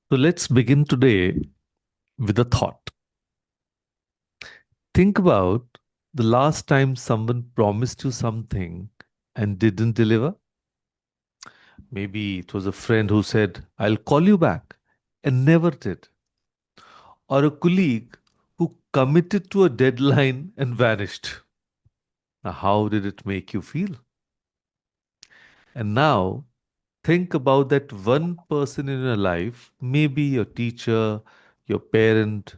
So let's begin today with a thought. Think about the last time someone promised you something and didn't deliver. Maybe it was a friend who said, I'll call you back and never did. Or a colleague who committed to a deadline and vanished. Now, how did it make you feel? And now think about that one person in your life, maybe your teacher, your parent,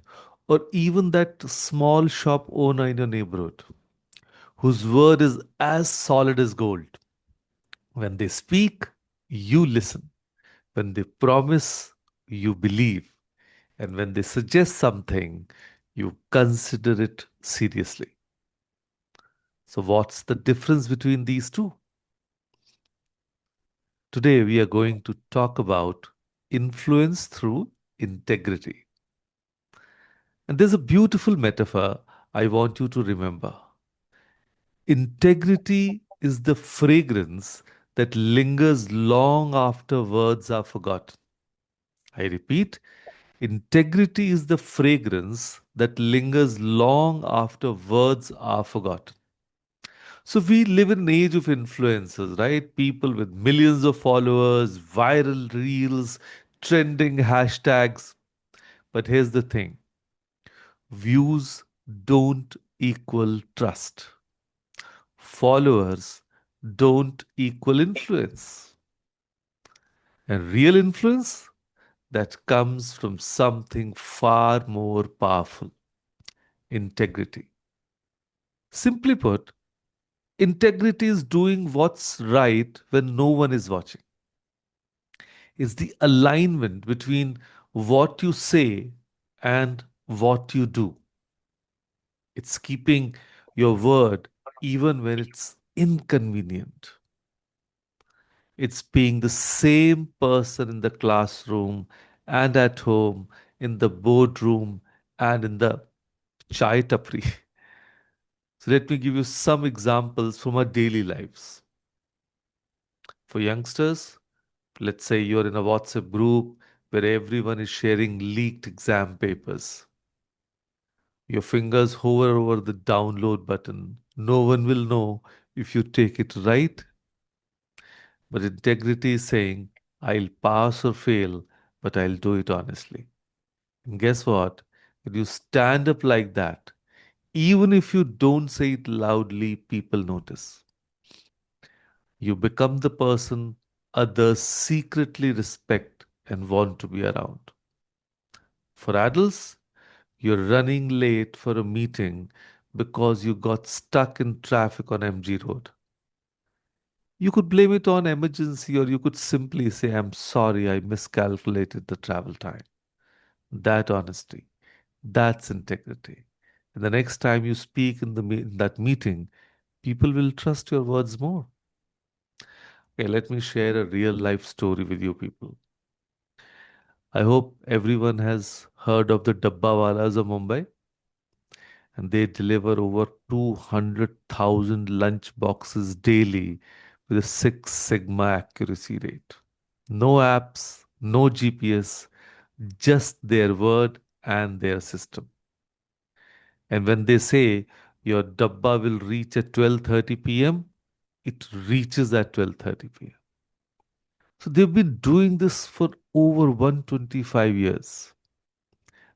or even that small shop owner in your neighborhood whose word is as solid as gold. When they speak, you listen. When they promise, you believe. And when they suggest something, you consider it seriously. So, what's the difference between these two? Today, we are going to talk about influence through integrity. And there's a beautiful metaphor I want you to remember. Integrity is the fragrance that lingers long after words are forgotten. I repeat, integrity is the fragrance that lingers long after words are forgotten. So we live in an age of influencers, right? People with millions of followers, viral reels, trending hashtags. But here's the thing, views don't equal trust. Followers don't equal influence. And real influence that comes from something far more powerful, integrity. Simply put, integrity is doing what's right when no one is watching. It's the alignment between what you say and what you do. It's keeping your word even when it's inconvenient. It's being the same person in the classroom and at home, in the boardroom and in the chai tapri. So let me give you some examples from our daily lives. For youngsters, let's say you're in a WhatsApp group where everyone is sharing leaked exam papers. Your fingers hover over the download button. No one will know if you take it right, but integrity is saying, I'll pass or fail, but I'll do it honestly. And guess what? When you stand up like that, even if you don't say it loudly, people notice. You become the person others secretly respect and want to be around. For adults, you're running late for a meeting because you got stuck in traffic on MG Road. You could blame it on emergency or you could simply say, I'm sorry, I miscalculated the travel time. That honesty, that's integrity. And the next time you speak in that meeting, people will trust your words more. Okay, let me share a real life story with you people. I hope everyone has heard of the Dabbawalas of Mumbai, and they deliver over 200,000 lunch boxes daily with a Six Sigma accuracy rate. No apps, no GPS, just their word and their system. And when they say your dabba will reach at 12:30 p.m., it reaches at 12:30 p.m. So they've been doing this for over 125 years.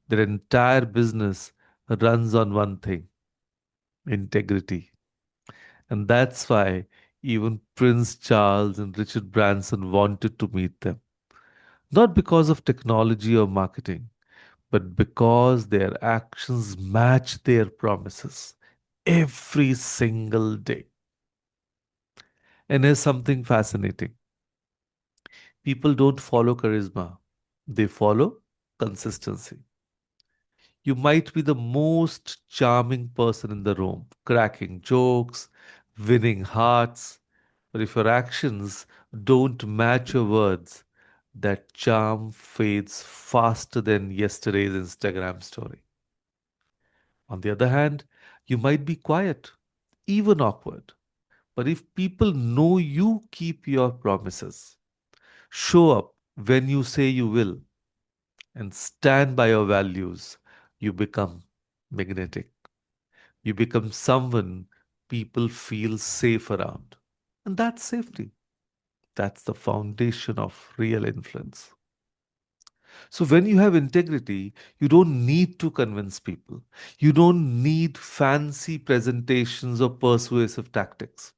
Their entire business runs on one thing, integrity. And that's why even Prince Charles and Richard Branson wanted to meet them. Not because of technology or marketing, but because their actions match their promises every single day. And here's something fascinating, people don't follow charisma, they follow consistency. You might be the most charming person in the room, cracking jokes, winning hearts, but if your actions don't match your words, that charm fades faster than yesterday's Instagram story. On the other hand, you might be quiet, even awkward, but if people know you keep your promises, show up when you say you will, and stand by your values, you become magnetic. You become someone people feel safe around. And that's safety. That's the foundation of real influence. So when you have integrity, you don't need to convince people. You don't need fancy presentations or persuasive tactics.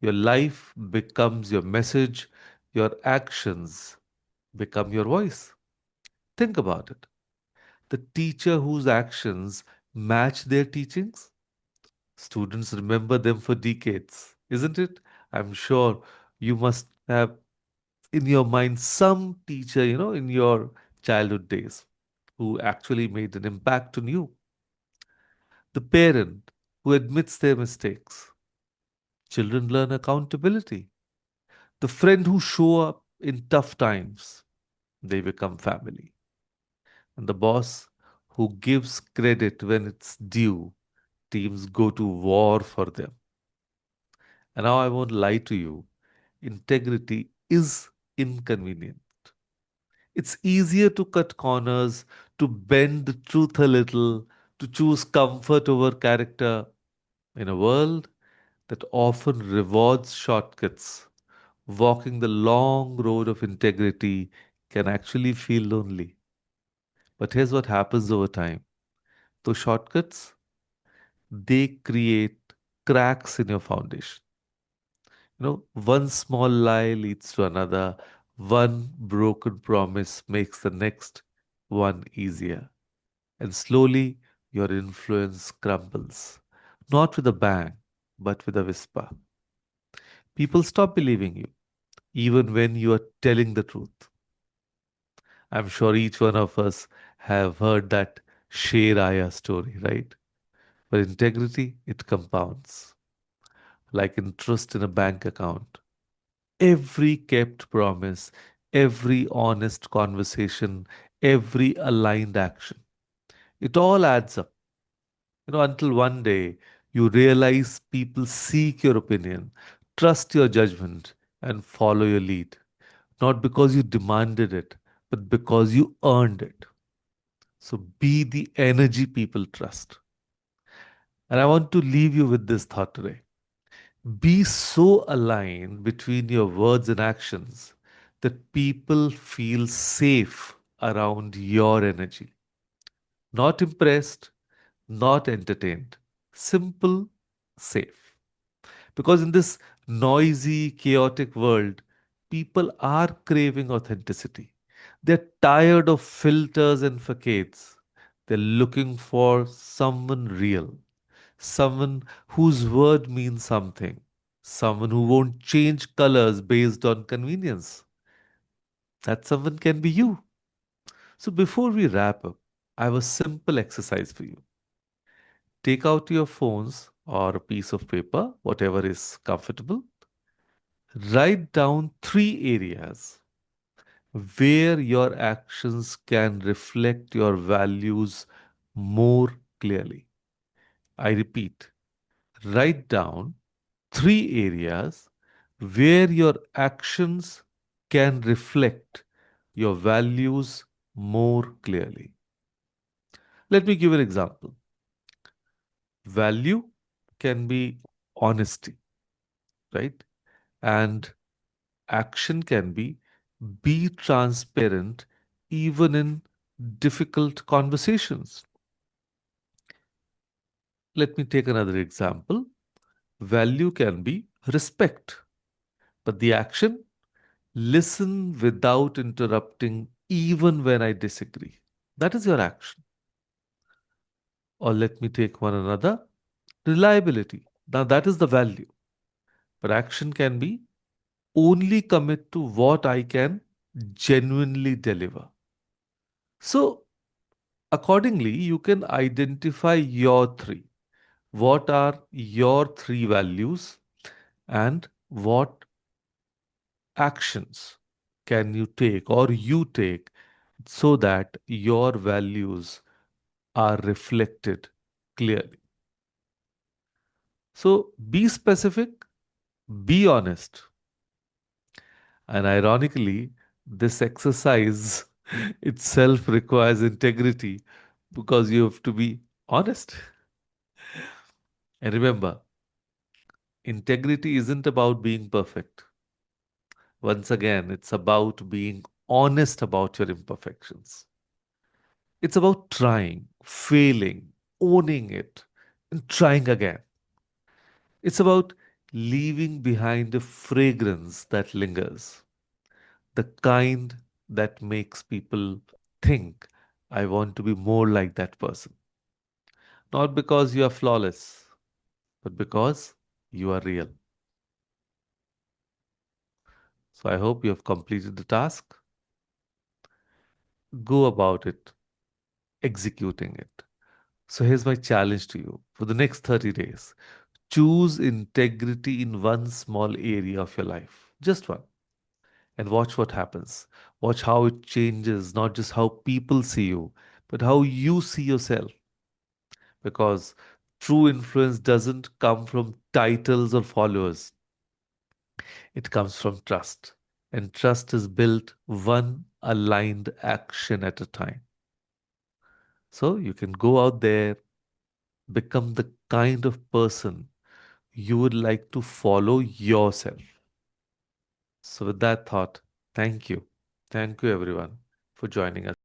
Your life becomes your message, your actions become your voice. Think about it. The teacher whose actions match their teachings, students remember them for decades, isn't it? I'm sure you must have in your mind some teacher, in your childhood days who actually made an impact on you. The parent who admits their mistakes. Children learn accountability. The friend who show up in tough times. They become family. And the boss who gives credit when it's due. Teams go to war for them. And now I won't lie to you. Integrity is inconvenient. It's easier to cut corners, to bend the truth a little, to choose comfort over character in a world that often rewards shortcuts. Walking the long road of integrity can actually feel lonely. But here's what happens over time. Those shortcuts, they create cracks in your foundation. One small lie leads to another. One broken promise makes the next one easier. And slowly, your influence crumbles. Not with a bang, but with a whisper. People stop believing you, even when you are telling the truth. I'm sure each one of us have heard that Sher Aya story, right? But integrity, it compounds like interest in a bank account. Every kept promise, every honest conversation, every aligned action, it all adds up. Until one day you realize people seek your opinion, trust your judgment, and follow your lead. Not because you demanded it, but because you earned it. So be the energy people trust. And I want to leave you with this thought today. Be so aligned between your words and actions that people feel safe around your energy. Not impressed, not entertained. Simple, safe. Because in this noisy, chaotic world, people are craving authenticity. They're tired of filters and facades. They're looking for someone real, someone whose word means something, someone who won't change colors based on convenience. That someone can be you. So before we wrap up, I have a simple exercise for you. Take out your phones or a piece of paper, whatever is comfortable. Write down three areas where your actions can reflect your values more clearly. I repeat, write down three areas where your actions can reflect your values more clearly. Let me give an example. Value can be honesty, right? And action can be transparent even in difficult conversations. Let me take another example. Value can be respect, but the action, listen without interrupting even when I disagree. That is your action. Or let me take one another. Reliability. Now that is the value. But action can be only commit to what I can genuinely deliver. So accordingly, you can identify your three. What are your three values and what actions can you take or you take so that your values are reflected clearly? So be specific, be honest. And ironically, this exercise Itself requires integrity because you have to be honest. And remember, integrity isn't about being perfect. Once again, it's about being honest about your imperfections. It's about trying, failing, owning it, and trying again. It's about leaving behind a fragrance that lingers, the kind that makes people think, I want to be more like that person. Not because you are flawless, but because you are real. So I hope you have completed the task. Go about it, executing it. So here's my challenge to you for the next 30 days. Choose integrity in one small area of your life, just one, and watch what happens. Watch how it changes, not just how people see you, but how you see yourself. Because true influence doesn't come from titles or followers, it comes from trust. And trust is built one aligned action at a time. So you can go out there, become the kind of person you would like to follow yourself. So, with that thought, thank you. Thank you, everyone, for joining us.